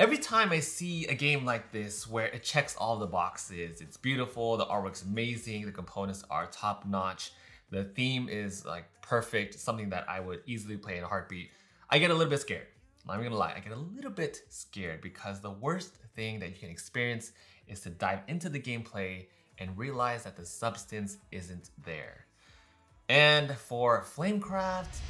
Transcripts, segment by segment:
Every time I see a game like this where it checks all the boxes, it's beautiful, the artwork's amazing, the components are top notch, the theme is like perfect, something that I would easily play in a heartbeat, I get a little bit scared. I'm not gonna lie, I get a little bit scared because the worst thing that you can experience is to dive into the gameplay and realize that the substance isn't there. And for Flamecraft,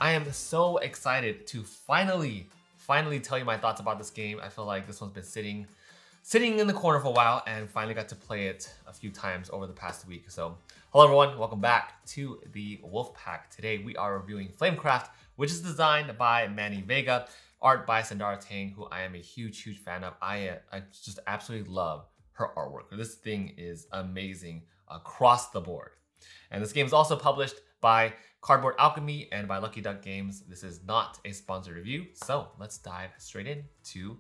I am so excited to finally tell you my thoughts about this game. I feel like this one's been sitting in the corner for a while and finally got to play it a few times over the past week. So hello everyone, welcome back to the Wolfpack. Today we are reviewing Flamecraft, which is designed by Manny Vega, art by Sandara Tang, who I am a huge fan of. I just absolutely love her artwork. This thing is amazing across the board. And this game is also published by Cardboard Alchemy and by Lucky Duck Games. This is not a sponsored review, so let's dive straight into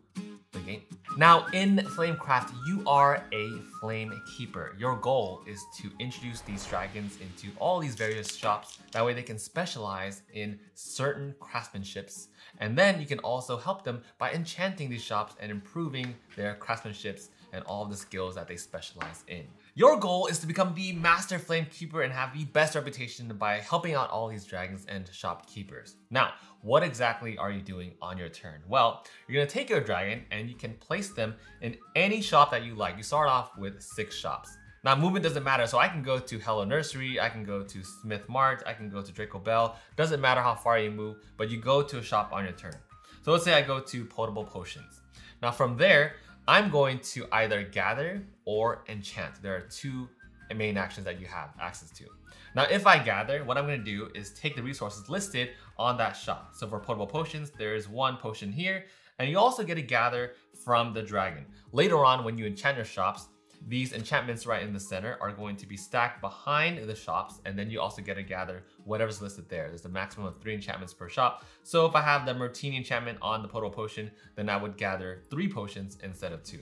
the game. Now in Flamecraft, you are a Flamekeeper. Your goal is to introduce these dragons into all these various shops. That way they can specialize in certain craftsmanships. And then you can also help them by enchanting these shops and improving their craftsmanships and all of the skills that they specialize in. Your goal is to become the master Flamekeeper and have the best reputation by helping out all these dragons and shopkeepers. Now, what exactly are you doing on your turn? Well, you're gonna take your dragon and you can place them in any shop that you like. You start off with 6 shops. Now, movement doesn't matter, so I can go to Hello Nursery, I can go to Smith Mart, I can go to Draco Bell. Doesn't matter how far you move, but you go to a shop on your turn. So let's say I go to Potable Potions. Now from there, I'm going to either gather or enchant. There are 2 main actions that you have access to. Now, if I gather, what I'm gonna do is take the resources listed on that shop. So for Potable Potions, there is 1 potion here, and you also get to gather from the dragon. Later on, when you enchant your shops, these enchantments right in the center are going to be stacked behind the shops, and then you also get to gather whatever's listed there. There's a maximum of 3 enchantments per shop. So if I have the Martini enchantment on the Potable Potion, then I would gather 3 potions instead of 2.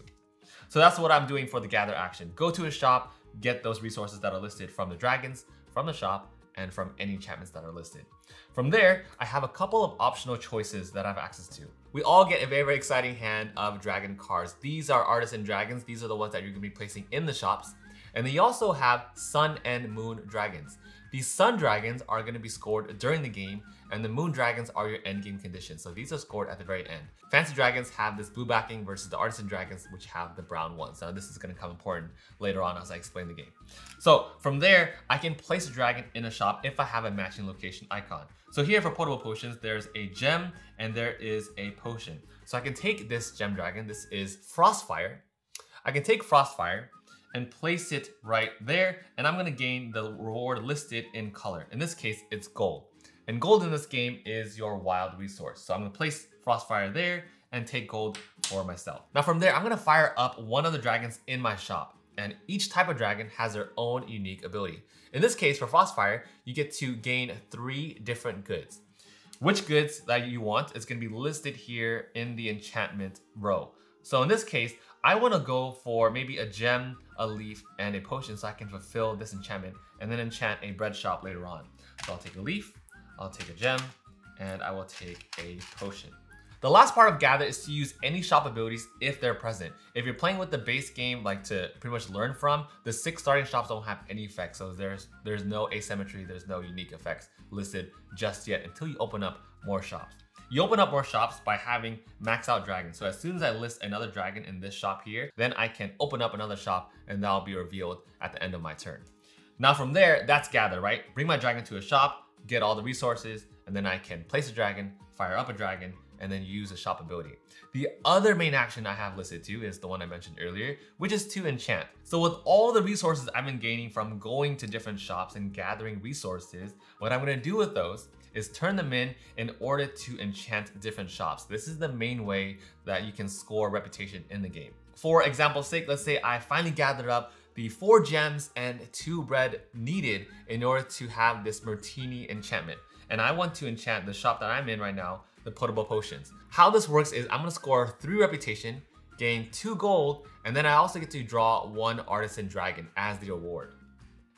So that's what I'm doing for the gather action. Go to a shop, get those resources that are listed from the dragons, from the shop, and from any enchantments that are listed. From there, I have a couple of optional choices that I have access to. We all get a very exciting hand of dragon cards. These are artisan dragons. These are the ones that you're gonna be placing in the shops. And then you also have sun and moon dragons. These sun dragons are gonna be scored during the game, and the moon dragons are your end game conditions. So these are scored at the very end. Fancy dragons have this blue backing versus the artisan dragons, which have the brown ones. Now this is gonna come important later on as I explain the game. So from there, I can place a dragon in a shop if I have a matching location icon. So here for Potable Potions, there's a gem and there is a potion. So I can take this gem dragon, this is Frostfire. I can take Frostfire and place it right there, and I'm gonna gain the reward listed in color. In this case, it's gold. And gold in this game is your wild resource. So I'm gonna place Frostfire there and take gold for myself. Now from there, I'm gonna fire up one of the dragons in my shop, and each type of dragon has their own unique ability. In this case, for Frostfire, you get to gain 3 different goods. Which goods that you want is gonna be listed here in the enchantment row. So in this case, I wanna go for maybe a gem, a leaf, and a potion so I can fulfill this enchantment and then enchant a bread shop later on. So I'll take a leaf, I'll take a gem, and I will take a potion. The last part of Gather is to use any shop abilities if they're present. If you're playing with the base game, like to pretty much learn from, the 6 starting shops don't have any effects. So there's no asymmetry, there's no unique effects listed just yet until you open up more shops. You open up more shops by having max out dragons. So as soon as I list another dragon in this shop here, then I can open up another shop and that'll be revealed at the end of my turn. Now from there, that's Gather, right? Bring my dragon to a shop, get all the resources, and then I can place a dragon, fire up a dragon, and then use a shop ability. The other main action I have listed too is the one I mentioned earlier, which is to enchant. So with all the resources I've been gaining from going to different shops and gathering resources, what I'm gonna do with those is turn them in order to enchant different shops. This is the main way that you can score reputation in the game. For example's sake, let's say I finally gathered up the 4 gems and 2 bread needed in order to have this Martini enchantment. And I want to enchant the shop that I'm in right now, the Potable Potions. How this works is I'm gonna score 3 reputation, gain 2 gold, and then I also get to draw 1 artisan dragon as the reward.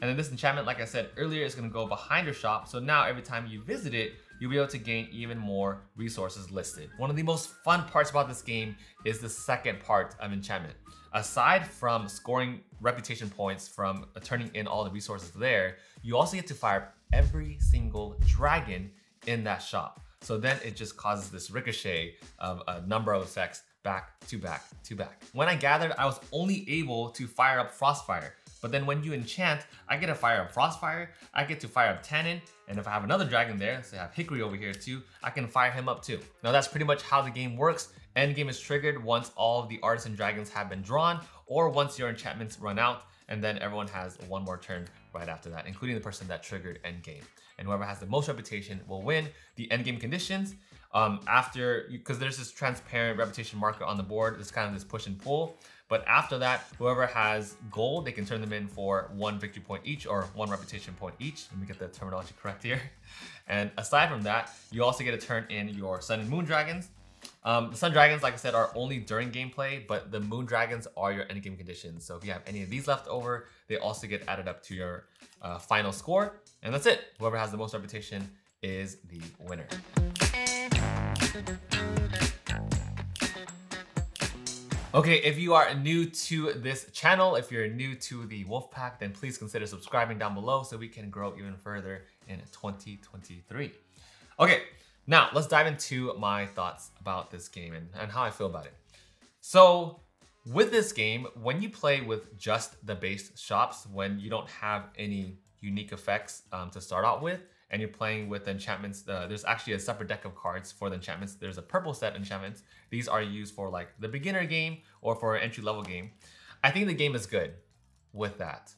And then this enchantment, like I said earlier, is going to go behind your shop, so now every time you visit it, you'll be able to gain even more resources listed. One of the most fun parts about this game is the second part of enchantment. Aside from scoring reputation points from turning in all the resources there, you also get to fire every single dragon in that shop. So then it just causes this ricochet of a number of effects back to back to back. When I gathered, I was only able to fire up Frostfire. But then when you enchant, I get to fire up Frostfire, I get to fire up Tannin, and if I have another dragon there, say I have Hickory over here too, I can fire him up too. Now that's pretty much how the game works. Endgame is triggered once all of the artisan dragons have been drawn, or once your enchantments run out, and then everyone has one more turn right after that, including the person that triggered endgame. And whoever has the most reputation will win. The endgame conditions, because there's this transparent reputation marker on the board, there's kind of this push and pull. But after that, whoever has gold, they can turn them in for 1 victory point each or 1 reputation point each. Let me get the terminology correct here. And aside from that, you also get to turn in your Sun and Moon Dragons. The Sun Dragons, like I said, are only during gameplay, but the Moon Dragons are your endgame conditions. So if you have any of these left over, they also get added up to your final score. And that's it. Whoever has the most reputation is the winner. Okay, if you are new to this channel, if you're new to the Wolfpack, then please consider subscribing down below so we can grow even further in 2023. Okay, now let's dive into my thoughts about this game and how I feel about it. So with this game, when you play with just the base shops, when you don't have any unique effects to start out with, and you're playing with enchantments, there's actually a separate deck of cards for the enchantments. There's a purple set enchantments. These are used for like the beginner game or for an entry level game. I think the game is good with that.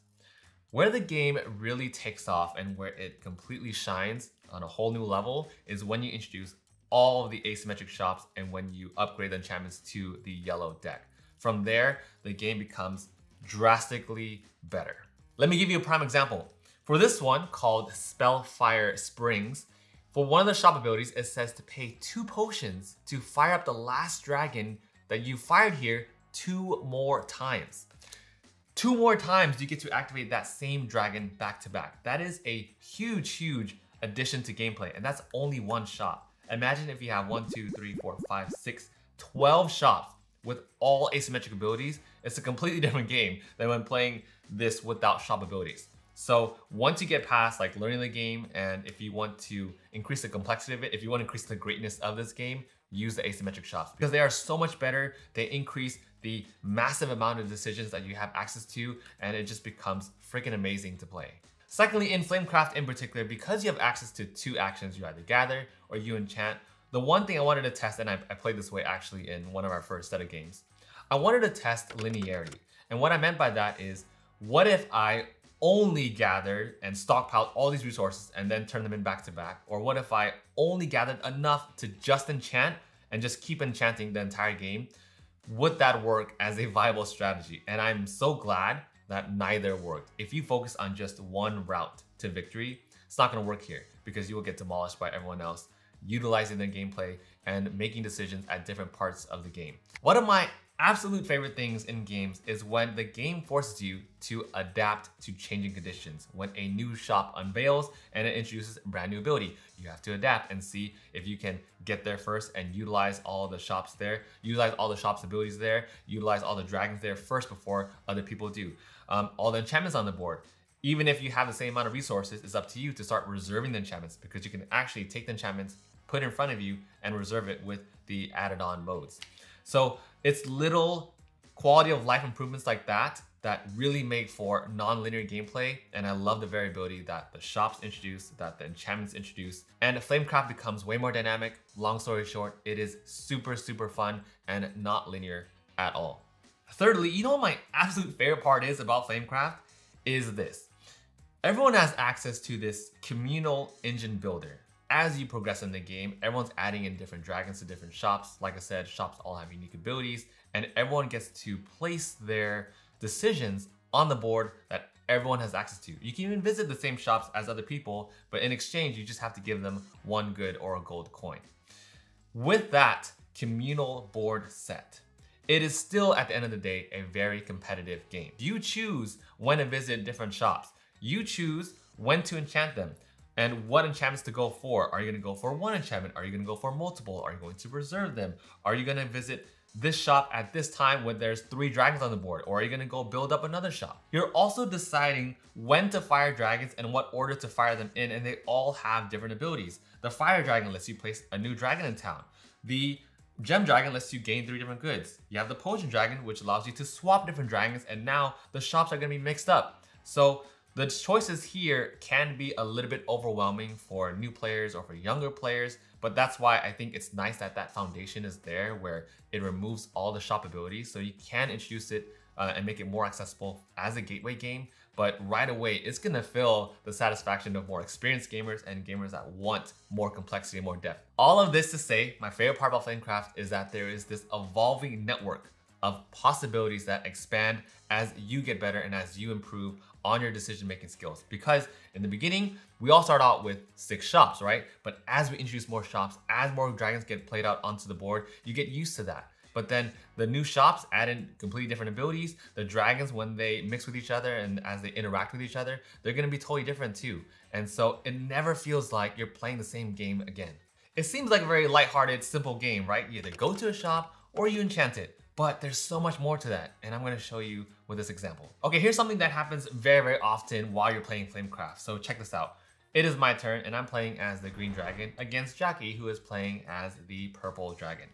Where the game really takes off and where it completely shines on a whole new level is when you introduce all of the asymmetric shops and when you upgrade the enchantments to the yellow deck. From there, the game becomes drastically better. Let me give you a prime example. For this one, called Spellfire Springs, for one of the shop abilities, it says to pay 2 potions to fire up the last dragon that you fired here 2 more times. 2 more times you get to activate that same dragon back to back. That is a huge, huge addition to gameplay, and that's only one shop. Imagine if you have 1, 2, 3, 4, 5, 6, 12 shops with all asymmetric abilities. It's a completely different game than when playing this without shop abilities. So once you get past like learning the game, and if you want to increase the complexity of it, if you want to increase the greatness of this game, use the asymmetric shops because they are so much better. They increase the massive amount of decisions that you have access to, and it just becomes freaking amazing to play. Secondly, in Flamecraft in particular, because you have access to 2 actions, you either gather or you enchant. The one thing I wanted to test, and I played this way actually in one of our first set of games, I wanted to test linearity. And what I meant by that is, what if I only gathered and stockpiled all these resources and then turn them in back to back? Or what if I only gathered enough to just enchant and just keep enchanting the entire game? Would that work as a viable strategy? And I'm so glad that neither worked. If you focus on just one route to victory, it's not gonna work here because you will get demolished by everyone else utilizing their gameplay and making decisions at different parts of the game. One of my absolute favorite things in games is when the game forces you to adapt to changing conditions. When a new shop unveils and it introduces a brand new ability, you have to adapt and see if you can get there first and utilize all the shops there, utilize all the shops abilities there, utilize all the dragons there first before other people do. All the enchantments on the board. Even if you have the same amount of resources, it's up to you to start reserving the enchantments because you can actually take the enchantments, put it in front of you, and reserve it with the added on modes. So it's little quality of life improvements like that that really make for non-linear gameplay, and I love the variability that the shops introduce, that the enchantments introduce, and Flamecraft becomes way more dynamic. Long story short, it is super, super fun and not linear at all. Thirdly, you know what my absolute favorite part is about Flamecraft? Is this. Everyone has access to this communal engine builder. As you progress in the game, everyone's adding in different dragons to different shops. Like I said, shops all have unique abilities, and everyone gets to place their decisions on the board that everyone has access to. You can even visit the same shops as other people, but in exchange, you just have to give them 1 good or a gold coin. With that communal board set, it is still, at the end of the day, a very competitive game. You choose when to visit different shops. You choose when to enchant them and what enchantments to go for. Are you going to go for one enchantment? Are you going to go for multiple? Are you going to reserve them? Are you going to visit this shop at this time when there's 3 dragons on the board? Or are you going to go build up another shop? You're also deciding when to fire dragons and what order to fire them in, and they all have different abilities. The fire dragon lets you place a new dragon in town. The gem dragon lets you gain 3 different goods. You have the potion dragon, which allows you to swap different dragons, and now the shops are going to be mixed up. So the choices here can be a little bit overwhelming for new players or for younger players, but that's why I think it's nice that that foundation is there where it removes all the shop abilities, so you can introduce it and make it more accessible as a gateway game. But right away, it's gonna fill the satisfaction of more experienced gamers and gamers that want more complexity and more depth. All of this to say, my favorite part about Flamecraft is that there is this evolving network of possibilities that expand as you get better and as you improve on your decision-making skills. Because in the beginning, we all start out with 6 shops, right? But as we introduce more shops, as more dragons get played out onto the board, you get used to that. But then the new shops add in completely different abilities. The dragons, when they mix with each other and as they interact with each other, they're gonna be totally different too. And so it never feels like you're playing the same game again. It seems like a very lighthearted, simple game, right? You either go to a shop or you enchant it. But there's so much more to that, and I'm gonna show you with this example. Okay, here's something that happens very, very often while you're playing Flamecraft. So check this out. It is my turn, and I'm playing as the green dragon against Jackie, who is playing as the purple dragon.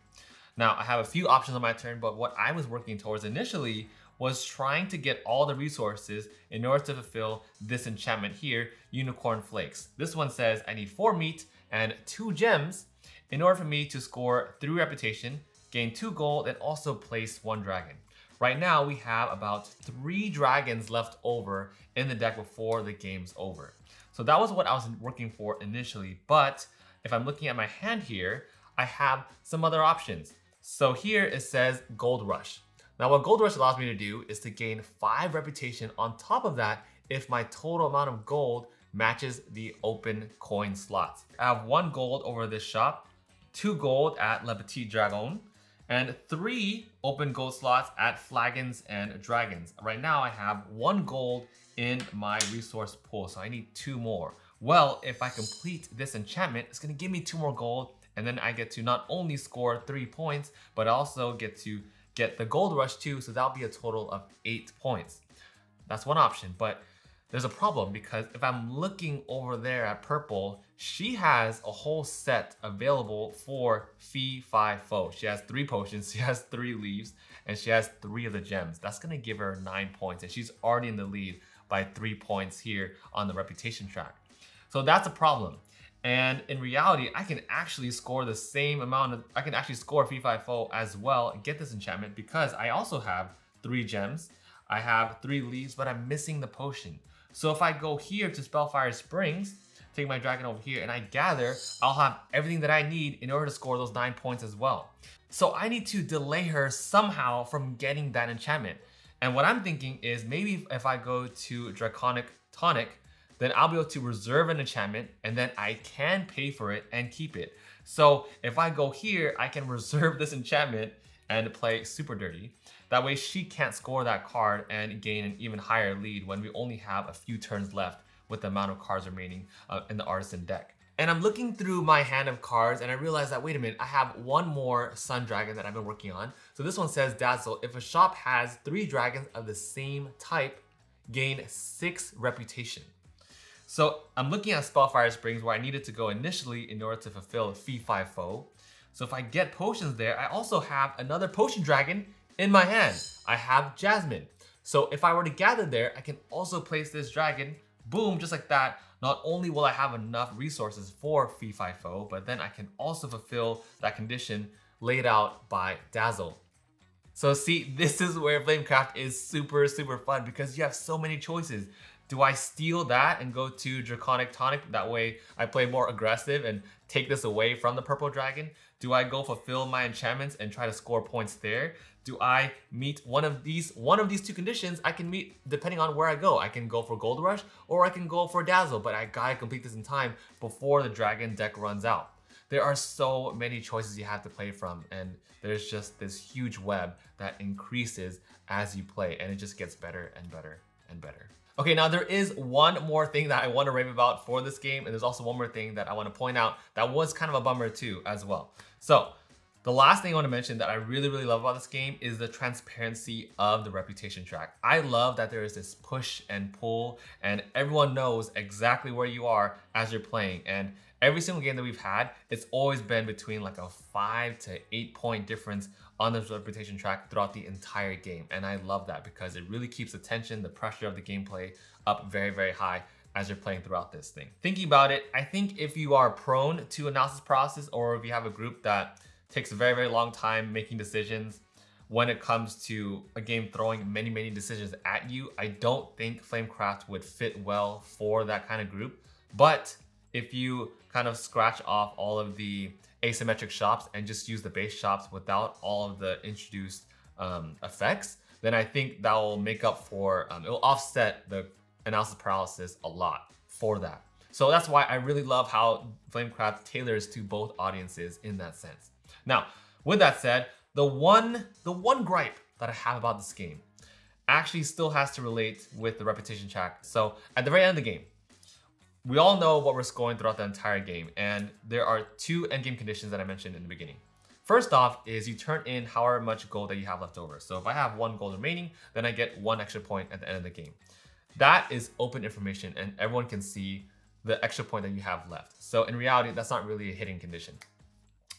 Now, I have a few options on my turn, but what I was working towards initially was trying to get all the resources in order to fulfill this enchantment here, Unicorn Flakes. This one says I need 4 meat and 2 gems in order for me to score 3 reputation, gain 2 gold, and also place 1 dragon. Right now, we have about 3 dragons left over in the deck before the game's over. So that was what I was working for initially, but if I'm looking at my hand here, I have some other options. So here it says Gold Rush. Now what Gold Rush allows me to do is to gain 5 reputation on top of that if my total amount of gold matches the open coin slots. I have 1 gold over this shop, 2 gold at Le Petit Dragon, and 3 open gold slots at Flagons and Dragons. Right now I have 1 gold in my resource pool, so I need 2 more. Well, if I complete this enchantment, it's gonna give me 2 more gold, and then I get to not only score 3 points, but also get to get the Gold Rush too, so that'll be a total of 8 points. That's one option, but there's a problem because if I'm looking over there at purple, she has a whole set available for Fee, Fi, Fo. She has 3 potions, she has 3 leaves, and she has 3 of the gems. That's gonna give her 9 points, and she's already in the lead by 3 points here on the reputation track. So that's a problem. And in reality, I can actually score the same amount of, I can actually score Fee, Fi, Fo as well and get this enchantment because I also have 3 gems, I have 3 leaves, but I'm missing the potion. So if I go here to Spellfire Springs, take my dragon over here and I gather, I'll have everything that I need in order to score those 9 points as well. So I need to delay her somehow from getting that enchantment. And what I'm thinking is maybe if I go to Draconic Tonic, then I'll be able to reserve an enchantment and then I can pay for it and keep it. So if I go here, I can reserve this enchantment and play Super Dirty. That way she can't score that card and gain an even higher lead when we only have a few turns left with the amount of cards remaining in the Artisan deck. And I'm looking through my hand of cards and I realize that, wait a minute, I have 1 more Sun Dragon that I've been working on. So this one says Dazzle. If a shop has 3 dragons of the same type, gain 6 reputation. So I'm looking at Spellfire Springs where I needed to go initially in order to fulfill Fee, Fi, Fo. So if I get potions there, I also have another potion dragon in my hand. I have Jasmine. So if I were to gather there, I can also place this dragon, boom, just like that. Not only will I have enough resources for Fee, Fi, Fo, but then I can also fulfill that condition laid out by Dazzle. So see, this is where Flamecraft is super, super fun because you have so many choices. Do I steal that and go to Draconic Tonic? That way I play more aggressive and take this away from the purple dragon. Do I go fulfill my enchantments and try to score points there? Do I meet one of these 2 conditions? I can meet depending on where I go. I can go for Gold Rush or I can go for Dazzle, but I gotta complete this in time before the dragon deck runs out. There are so many choices you have to play from, and there's just this huge web that increases as you play, and it just gets better and better and better. Okay, now there is one more thing that I want to rave about for this game, and there's also one more thing that I want to point out that was kind of a bummer too as well. So the last thing I want to mention that I really love about this game is the transparency of the reputation track. I love that there is this push and pull, and everyone knows exactly where you are as you're playing. And every single game that we've had, it's always been between like a 5 to 8 point difference on the reputation track throughout the entire game. And I love that because it really keeps the tension, the pressure of the gameplay up very high as you're playing throughout this thing. Thinking about it, I think if you are prone to analysis paralysis, or if you have a group that takes a very long time making decisions when it comes to a game throwing many decisions at you, I don't think Flamecraft would fit well for that kind of group. But if you kind of scratch off all of the asymmetric shops and just use the base shops without all of the introduced effects, then I think that will make up for, it will offset the analysis paralysis a lot for that. So that's why I really love how Flamecraft tailors to both audiences in that sense. Now, with that said, the one gripe that I have about this game actually still has to relate with the reputation track. So at the very end of the game, we all know what we're scoring throughout the entire game, and there are two endgame conditions that I mentioned in the beginning. First off is you turn in however much gold that you have left over. So if I have 1 gold remaining, then I get 1 extra point at the end of the game. That is open information, and everyone can see the extra point that you have left. So in reality, that's not really a hidden condition.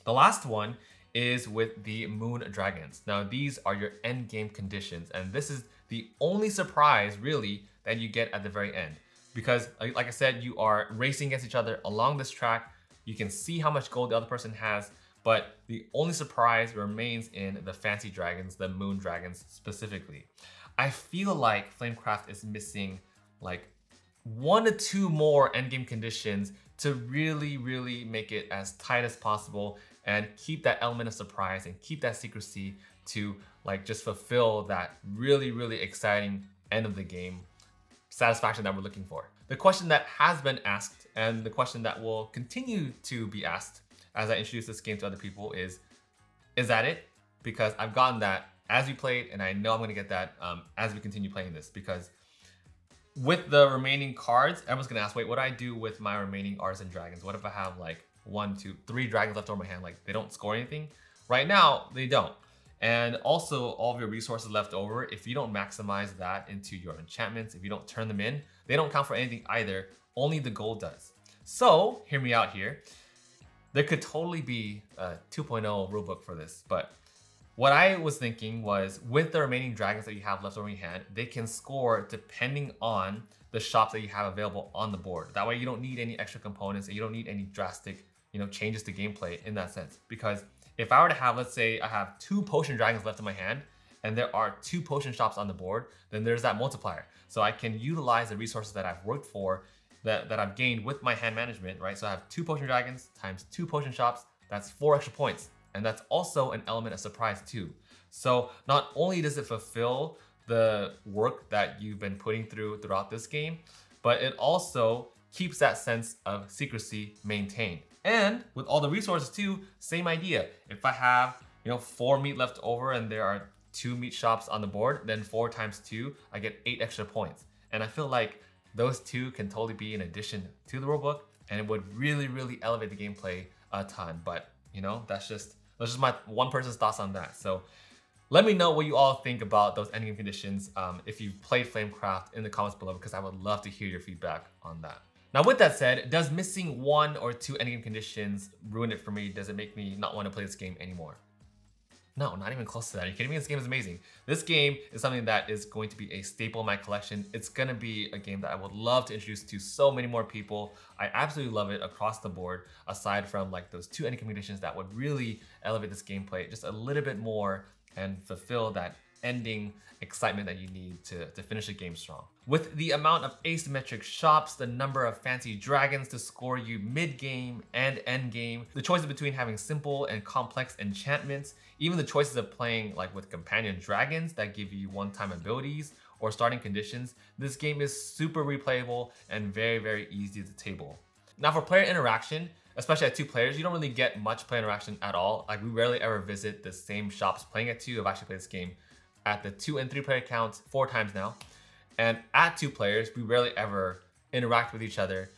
The last one is with the moon dragons. Now these are your end game conditions, and this is the only surprise really that you get at the very end. Because like I said, you are racing against each other along this track. You can see how much gold the other person has, but the only surprise remains in the fancy dragons, the moon dragons specifically. I feel like Flamecraft is missing like 1 to 2 more endgame conditions to really make it as tight as possible and keep that element of surprise and keep that secrecy to like just fulfill that really exciting end of the game satisfaction that we're looking for. The question that has been asked, and the question that will continue to be asked as I introduce this game to other people is that it? Because I've gotten that as we played, and I know I'm gonna get that as we continue playing this, because with the remaining cards, everyone's gonna ask, wait, what do I do with my remaining artisan dragons? What if I have like 1, 2, 3 dragons left over my hand? Like, they don't score anything? Right now, they don't. And also, all of your resources left over, if you don't maximize that into your enchantments, if you don't turn them in, they don't count for anything either. Only the gold does. So, hear me out here. There could totally be a 2.0 rulebook for this, but what I was thinking was, with the remaining dragons that you have left over in your hand, they can score depending on the shops that you have available on the board. That way you don't need any extra components, and you don't need any drastic, changes to gameplay in that sense. Because if I were to have, let's say I have 2 potion dragons left in my hand, and there are 2 potion shops on the board, then there's that multiplier. So I can utilize the resources that I've worked for, that I've gained with my hand management, right? So I have 2 potion dragons times 2 potion shops, that's 4 extra points. And that's also an element of surprise too. So not only does it fulfill the work that you've been putting throughout this game, but it also keeps that sense of secrecy maintained. And with all the resources too, same idea. If I have 4 meat left over and there are 2 meat shops on the board, then 4 times 2, I get 8 extra points. And I feel like those 2 can totally be an addition to the rulebook, and it would really elevate the gameplay a ton. But that's just my one person's thoughts on that. So let me know what you all think about those endgame conditions if you've played Flamecraft in the comments below, because I would love to hear your feedback on that. Now with that said, does missing 1 or 2 endgame conditions ruin it for me? Does it make me not want to play this game anymore? No, not even close to that. Are you kidding me? This game is amazing. This game is something that is going to be a staple in my collection. It's going to be a game that I would love to introduce to so many more people. I absolutely love it across the board, aside from like those 2 endgame conditions that would really elevate this gameplay just a little bit more and fulfill that ending excitement that you need to finish the game strong. With the amount of asymmetric shops, the number of fancy dragons to score you mid-game and end-game, the choices between having simple and complex enchantments, even the choices of playing like with companion dragons that give you one-time abilities or starting conditions, this game is super replayable and very easy to table. Now for player interaction, especially at 2 players, you don't really get much player interaction at all. Like we rarely ever visit the same shops playing at 2. I've actually played this game at the 2 and 3 player counts 4 times now. And at 2 players, we rarely ever interact with each other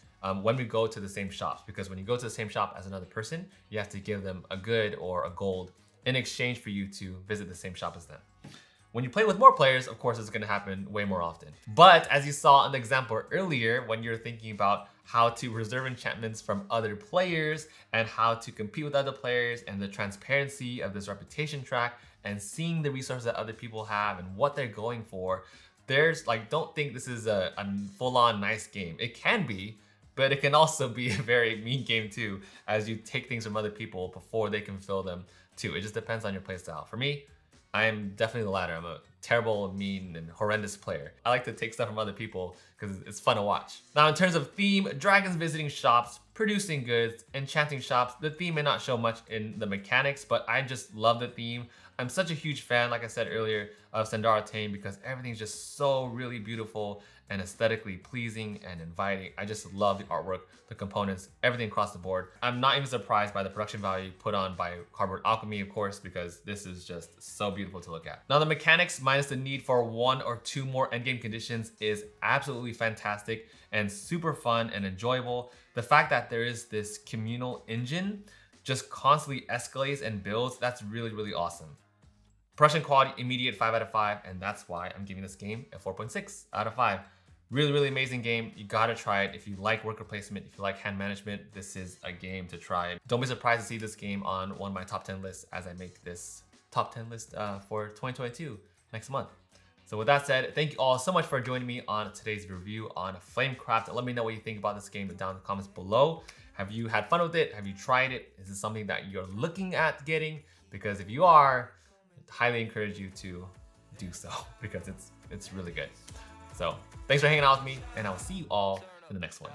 when we go to the same shops, because when you go to the same shop as another person, you have to give them a good or a gold in exchange for you to visit the same shop as them. When you play with more players, of course, it's gonna happen way more often. But as you saw in the example earlier, when you're thinking about how to reserve enchantments from other players and how to compete with other players and the transparency of this reputation track and seeing the resources that other people have and what they're going for, there's like, don't think this is a full-on nice game. It can be, but it can also be a very mean game too, as you take things from other people before they can fill them too. It just depends on your playstyle. For me, I am definitely the latter. I'm a terrible, mean, and horrendous player. I like to take stuff from other people because it's fun to watch. Now, in terms of theme, dragons visiting shops, producing goods, enchanting shops, the theme may not show much in the mechanics, but I just love the theme. I'm such a huge fan, like I said earlier, of Sandara Tame because everything's just so really beautiful and aesthetically pleasing and inviting. I just love the artwork, the components, everything across the board. I'm not even surprised by the production value put on by Cardboard Alchemy, of course, because this is just so beautiful to look at. Now, the mechanics minus the need for 1 or 2 more endgame conditions is absolutely fantastic and super fun and enjoyable. The fact that there is this communal engine just constantly escalates and builds, that's really, really awesome. Production quality, immediate 5 out of 5, and that's why I'm giving this game a 4.6 out of 5. Really, really amazing game. You gotta try it. If you like worker placement, if you like hand management, this is a game to try. Don't be surprised to see this game on one of my top 10 lists as I make this top 10 list for 2022 next month. So with that said, thank you all so much for joining me on today's review on Flamecraft. Let me know what you think about this game down in the comments below. Have you had fun with it? Have you tried it? Is this something that you're looking at getting? Because if you are, highly encourage you to do so because it's really good. So thanks for hanging out with me, and I will see you all in the next one.